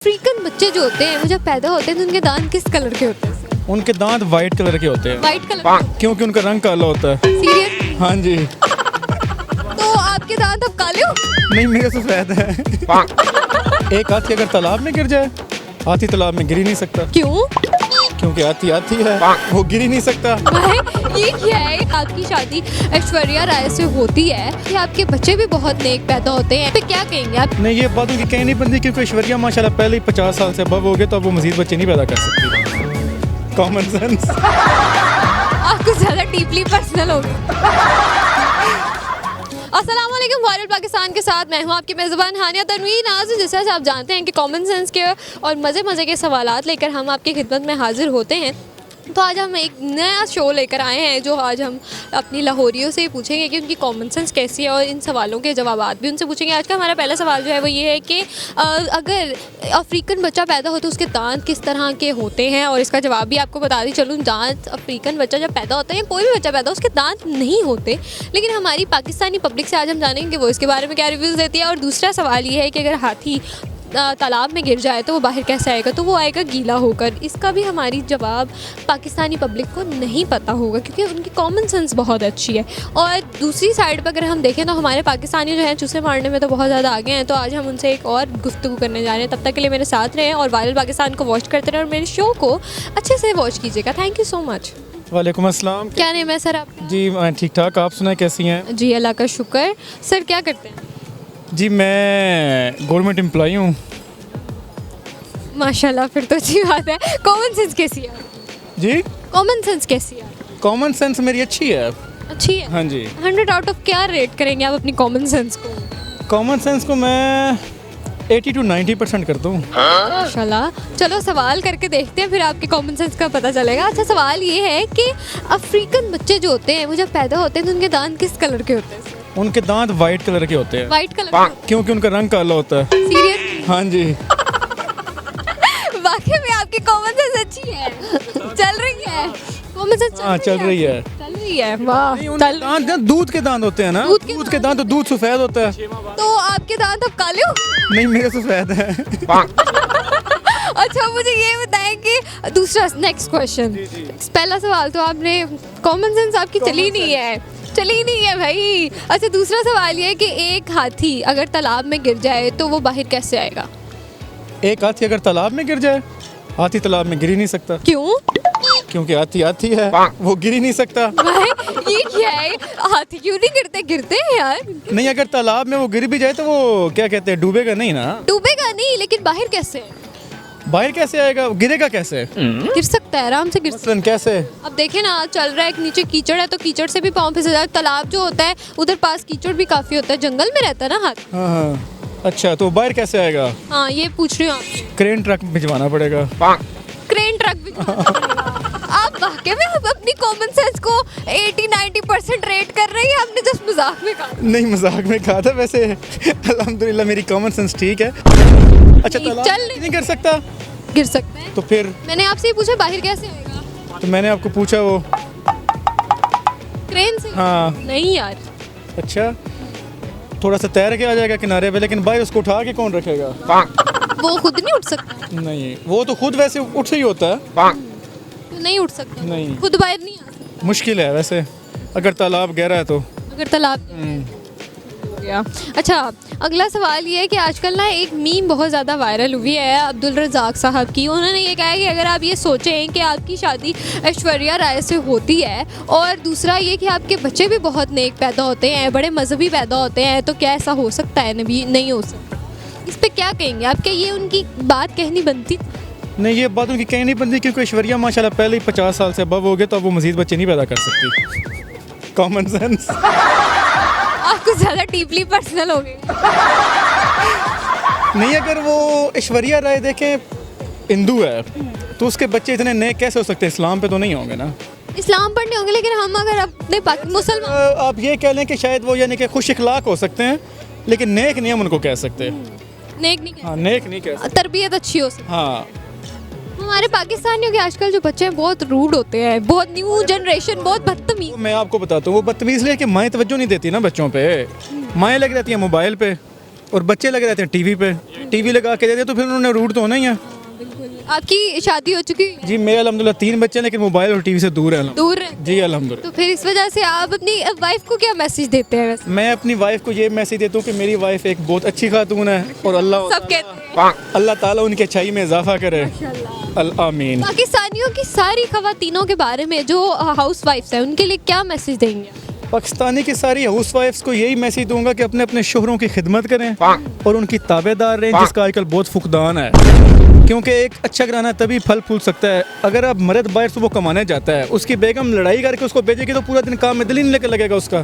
African बच्चे जो होते हैं वो जब पैदा होते हैं तो उनके दांत किस कलर के होते हैं? उनके दांत वाइट कलर के होते हैं। White colour? क्योंकि उनका रंग काला होता है। सीरियस? हाँ जी। तो आपके दांत अब काले हो? नहीं, मेरे सफेद है। एक हाथी अगर तालाब में गिर जाए, हाथी तालाब में गिर ही नहीं सकता। क्यों? क्योंकि हाथी हाथी है, वो गिर ही नहीं सकता। भाई ये क्या है? आपकी शादी ऐश्वर्या राय से होती है कि आपके बच्चे भी बहुत नेक पैदा होते हैं, तो क्या कहेंगे आप? नहीं, ये बात उनकी कहीं नहीं बनती क्योंकि ऐश्वर्या माशाल्लाह पहले ही 50 साल से अबव हो गए, तो अब वो मजीद बच्चे नहीं पैदा कर सकती। Common sense. आपको ज्यादा डीपली पर्सनल हो गया। अस्सलाम वालेकुम, वायरल पाकिस्तान के साथ मैं हूं आपकी मेज़बान हानिया तनवीर नाज़। जैसा आप जानते हैं कि कॉमन सेंस के और मज़े के सवालात लेकर हम आपकी खिदमत में हाजिर होते हैं। तो आज हम एक नया शो लेकर आए हैं जो आज हम अपनी लाहौरियों से पूछेंगे कि उनकी कॉमन सेंस कैसी है और इन सवालों के जवाबात भी उनसे पूछेंगे। आज का हमारा पहला सवाल जो है वो ये है कि अगर अफ्रीकन बच्चा पैदा हो तो उसके दांत किस तरह के होते हैं, और इसका जवाब भी आपको बता दी चलूँ। दांत अफ्रीकन बच्चा जब पैदा होता है, कोई भी बच्चा पैदा हो उसके दांत नहीं होते, लेकिन हमारी पाकिस्तानी पब्लिक से आज हम जानेंगे कि वो इसके बारे में क्या रिव्यूज़ देती है। और दूसरा सवाल ये है कि अगर हाथी तालाब में गिर जाए तो वो बाहर कैसे आएगा, तो वो आएगा गीला होकर। इसका भी हमारी जवाब पाकिस्तानी पब्लिक को नहीं पता होगा क्योंकि उनकी कॉमन सेंस बहुत अच्छी है। और दूसरी साइड पर अगर हम देखें तो हमारे पाकिस्तानी जो हैं चूसे मारने में तो बहुत ज़्यादा आगे हैं। तो आज हम उनसे एक और गुफ्तगू करने जा रहे हैं। तब तक के लिए मेरे साथ रहें और वायरल पाकिस्तान को वॉच करते रहें और मेरे शो को अच्छे से वॉच कीजिएगा। Thank you so much. वालेकुम अस्सलाम। क्या नेम है सर आपका? जी मैं ठीक ठाक, आप सुनाए कैसी हैं? जी अल्लाह का शुक्र। सर क्या करते हैं? जी मैं गवर्नमेंट एम्प्लॉई हूँ। माशाल्लाह, फिर तो अच्छी बात है। कॉमन सेंस कैसी है? जी कॉमन सेंस कैसी है? कॉमन सेंस मेरी अच्छी है। अच्छी है? हाँ जी। 100 आउट ऑफ क्या रेट करेंगे आप अपनी कॉमन सेंस को? कॉमन सेंस को मैं 80 to 90% करता हूँ। माशाल्लाह। चलो सवाल करके देखते हैं, फिर आपके कॉमन सेंस का पता चलेगा। अच्छा, सवाल ये है कि अफ्रीकन बच्चे जो होते हैं वो जब पैदा होते हैं तो उनके दांत किस कलर के होते हैं? उनके दांत वाइट कलर के होते हैं। White colour? क्योंकि उनका रंग काला होता है। सीरियस? हाँ जी। वाकई में आपकी कॉमन सेंस अच्छी है, चल रही है कॉमन सेंस। हाँ चल रही है। चल रही है, वाह। दांत ना दूध के दांत होते हैं ना। दूध के दांत तो दूध सफेद होता है। तो आपके दांत अब काले हो? नहीं, मेरे सफेद है। अच्छा, मुझे ये बताएं कि दूसरा नेक्स्ट क्वेश्चन। पहला सवाल तो आपने कॉमन सेंस आपकी चली नहीं है भाई। अच्छा, दूसरा सवाल ये है कि एक हाथी अगर तालाब में गिर जाए तो वो बाहर कैसे आएगा? एक हाथी अगर तालाब में गिर जाए, हाथी तालाब में गिर ही नहीं सकता। क्यों? क्योंकि हाथी हाथी है, वो गिर ही नहीं सकता। भाई ये क्या है? हाथी क्यों नहीं गिरते हैं यार। नहीं, अगर तालाब में वो गिर भी जाए तो वो क्या कहते हैं, डूबेगा नहीं ना। डूबेगा नहीं, लेकिन बाहर कैसे? बाहर कैसे आएगा, गिरेगा कैसे? गिर सकता है, आराम से गिर सकता मसलन कैसे? है। अब देखे ना, चल रहा है, एक नीचे कीचड़ है तो कीचड़ से भी पाँव फिसल जाए। तालाब जो होता है उधर पास कीचड़ भी काफी होता है, जंगल में रहता है ना हाथी। हाँ। अच्छा, तो बाहर कैसे आएगा? हाँ, ये पूछ रही हूँ आपसे। क्रेन ट्रक भिजवाना पड़ेगा। क्रेन ट्रक भी आप वाकई में अपनी कॉमन सेंस को 80-90% रेट कर रही है? आपने जस्ट मजाक में कहा। नहीं, मजाक में कहा था वैसे। अल्हम्दुलिल्लाह मेरी कॉमन सेंस ठीक है। अच्छा, तालाब नहीं गिर सकता? गिर सकता है। तो फिर मैंने आपसे ही पूछा बाहर कैसे आएगा। तो मैंने आपको पूछा वो क्रेन से? हाँ। नहीं यार। अच्छा, थोड़ा सा तैर के आ जाएगा किनारे पे, लेकिन भाई उसको उठा के कौन रखेगा? वो खुद नहीं उठ सकता? नहीं, वो तो खुद वैसे उठ ही होता है। तो नहीं उठ सकता? नहीं। खुद बाहर नहीं आ सकता? मुश्किल है वैसे, अगर तालाब गहरा है तो। अगर तालाब हो गया। अच्छा, अगला सवाल ये है कि आजकल ना एक मीम बहुत ज़्यादा वायरल हुई है अब्दुल रज़ाक साहब की। उन्होंने ये कहा है कि अगर आप ये सोचें कि आपकी शादी ऐश्वर्या राय से होती है और दूसरा ये कि आपके बच्चे भी बहुत नेक पैदा होते हैं, बड़े मजहबी पैदा होते हैं, तो क्या ऐसा हो सकता है? नहीं हो सकता। इस पर क्या कहेंगे आप? क्या ये उनकी बात कहनी बनती? नहीं, ये बात उनकी कहीं नहीं बनती क्योंकि ऐश्वर्या माशाल्लाह पहले ही 50 साल से अबव हो गए, तो अब वो मजीद बच्चे नहीं पैदा कर सकती। Common sense. आपको ज़्यादा डीपली पर्सनल हो गए। नहीं, अगर वो ऐश्वर्या राय देखें हिंदू है तो उसके बच्चे इतने नेक कैसे हो सकते हैं? इस्लाम पे तो नहीं होंगे ना। इस्लाम पर नहीं होंगे, लेकिन हम अगर अपने मुसलमान आप ये कह लें कि शायद वो यानी कि खुश इखलाक हो सकते हैं, लेकिन नेक नहीं हम उनको कह सकते। नेक नहीं हाँ, नेक नहीं कह सकते। तरबियत अच्छी हो सकती। हाँ। हमारे पाकिस्तानियों के आजकल जो बच्चे हैं बहुत रूड होते हैं, बहुत न्यू जनरेशन, बहुत बदतमीज। मैं आपको बताता हूँ, वो बदतमीज लेके माएँ तवज्जो नहीं देती ना बच्चों पे। माएँ लग रहती हैं मोबाइल पे, और बच्चे लगे रहते हैं टीवी पे, टीवी लगा के देते तो फिर उन्होंने रूट तो होना ही है। आपकी शादी हो चुकी है? जी मेरे अल्हम्दुलिल्लाह 3 बच्चे हैं, लेकिन मोबाइल और टीवी से दूर है। दूर है जी अल्हम्दुलिल्लाह। तो फिर इस वजह से आप अपनी वाइफ को क्या मैसेज देते हैं वैसे? मैं अपनी वाइफ को ये मैसेज देता हूँ कि मेरी वाइफ एक बहुत अच्छी खातून है और सब कहते हैं अल्लाह ताला उनकी अच्छाई में इजाफा करे। आमीन। पाकिस्तानियों की सारी खवातीनों के बारे में जो हाउस वाइफ्स हैं उनके लिए क्या मैसेज देंगे? पाकिस्तानी की सारी हाउस वाइफ्स को यही मैसेज दूंगा कि अपने अपने शोहरों की खिदमत करें और उनकी ताबेदार रहें, जिसका आजकल बहुत फुकदान है। क्योंकि एक अच्छा घराना तभी फल फूल सकता है अगर अब मर्द बाहर से वो कमाने जाता है, उसकी बेगम लड़ाई करके उसको भेजेगी तो पूरा दिन काम में दिल ही नहीं लगेगा उसका,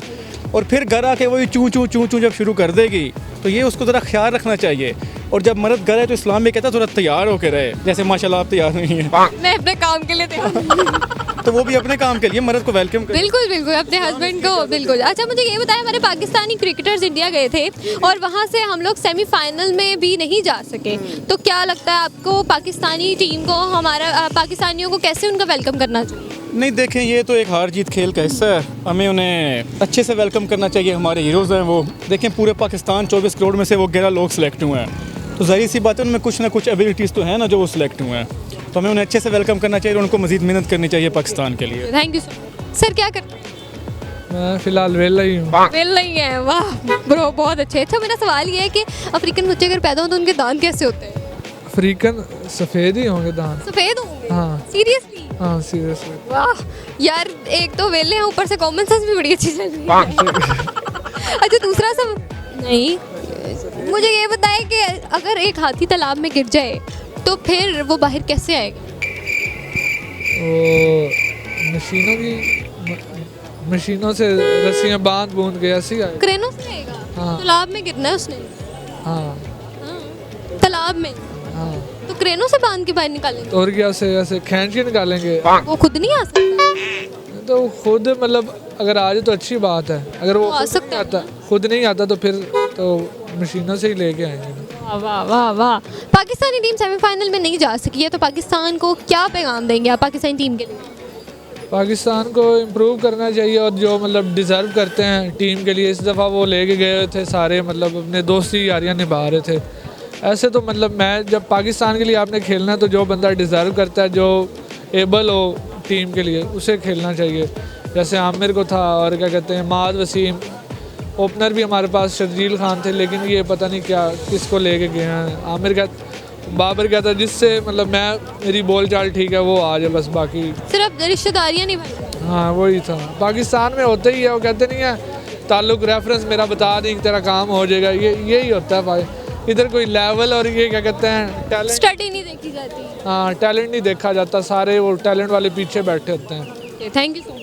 और फिर घर आके वही चूं चूं चूं चूं जब शुरू कर देगी, तो ये उसको ज़रा ख्याल रखना चाहिए। और जब मर्द घर है तो इस्लाम में कहता है थोड़ा तैयार होकर रहे, जैसे माशाल्लाह आप तैयार नहीं हैं, मैं अपने काम के लिए तैयार तो वो भी अपने काम के लिए मर्द को वेलकम करे। बिल्कुल बिल्कुल अपने हस्बैंड को बिल्कुल। अच्छा मुझे ये बताया, हमारे पाकिस्तानी क्रिकेटर्स इंडिया गए थे और वहाँ से हम लोग सेमीफाइनल में भी नहीं जा सके, तो क्या लगता है आपको पाकिस्तानी टीम को, हमारा पाकिस्तानियों को कैसे उनका वेलकम करना चाहिए? नहीं देखें, ये तो एक हार जीत खेल का हिस्सा है, हमें उन्हें अच्छे से वेलकम करना चाहिए। हमारे हीरोज़ हैं वो, देखें पूरे पाकिस्तान 24 करोड़ में से वो 11 लोग सिलेक्ट हुए हैं, तो ज़ाहिर सी बात है उनमें कुछ ना कुछ एबिलिटीज़ तो है ना जो वो सिलेक्ट हुए हैं, तो हमें उन्हें अच्छे से वेलकम करना चाहिए और उनको मज़ीद मेहनत करनी चाहिए पाकिस्तान के लिए। Thank you sir. क्या करते हैं? मैं फ़िलहाल वेला ही हूँ। वेल नहीं है, वाह ब्रो बहुत अच्छे। अच्छा मेरा सवाल ये है कि अफ्रीकन बच्चे अगर पैदा हो तो उनके दांत कैसे होते हैं? अफ्रीकन सफ़ेद ही होंगे दांत। सफ़ेद होंगे? हाँ। सीरियसली? हाँ सीरियसली। वाह यार, एक तो वेले हैं, ऊपर से कॉमन सेंस भी बड़ी अच्छी चल रही है। अच्छा दूसरा सब नहीं, मुझे ये बताएं कि अगर एक हाथी तालाब में गिर जाए तो फिर वो बाहर कैसे आएगा? वो मशीनों से रस्सियाँ बांध बूंद के ऐसे ही आए। क्रेनों से आएगा? हाँ। तालाब में गिरना है उसने? हाँ हाँ। तालाब में? हाँ। तो क्रेनों से बांध के बाहर निकालेंगे? तो और क्या से ऐसे खींच के निकालेंगे। वो खुद नहीं आ सकता? तो खुद मतलब अगर आ जाए तो अच्छी बात है, अगर वो आ खुद सकता नहीं आता, खुद नहीं आता तो फिर तो मशीनों से ही लेके आएंगे ना। वाह वाह वाह वाह। पाकिस्तानी टीम सेमीफाइनल में नहीं जा सकी है, तो पाकिस्तान को क्या पैगाम देंगे आप पाकिस्तानी टीम के लिए? पाकिस्तान को इम्प्रूव करना चाहिए और जो मतलब डिज़र्व करते हैं टीम के लिए, इस दफ़ा वो लेके गए थे सारे, मतलब अपने दोस्ती यारियाँ निभा रहे थे। ऐसे तो मतलब मैं जब पाकिस्तान के लिए आपने खेलना है तो जो बंदा डिज़र्व करता है, जो एबल हो टीम के लिए, उसे खेलना चाहिए। जैसे आमिर को था और क्या कहते हैं माद वसीम, ओपनर भी हमारे पास शर्जील खान थे, लेकिन ये पता नहीं क्या किसको लेके गए हैं। आमिर का बाबर कहता है जिससे मतलब मेरी बोल चाल ठीक है वो आ जाए बस, बाकी सिर्फ रिश्तेदारियाँ नहीं भाई। हाँ वही था। पाकिस्तान में होता ही है, वो कहते नहीं है ताल्लुक रेफरेंस मेरा बता दें तेरा काम हो जाएगा, यही होता है भाई। इधर कोई लेवल और ये क्या कहते हैं टैलेंट, स्टडी नहीं देखी जाती। हाँ टैलेंट नहीं देखा जाता, सारे वो टैलेंट वाले पीछे बैठे होते हैं। Thank you so much.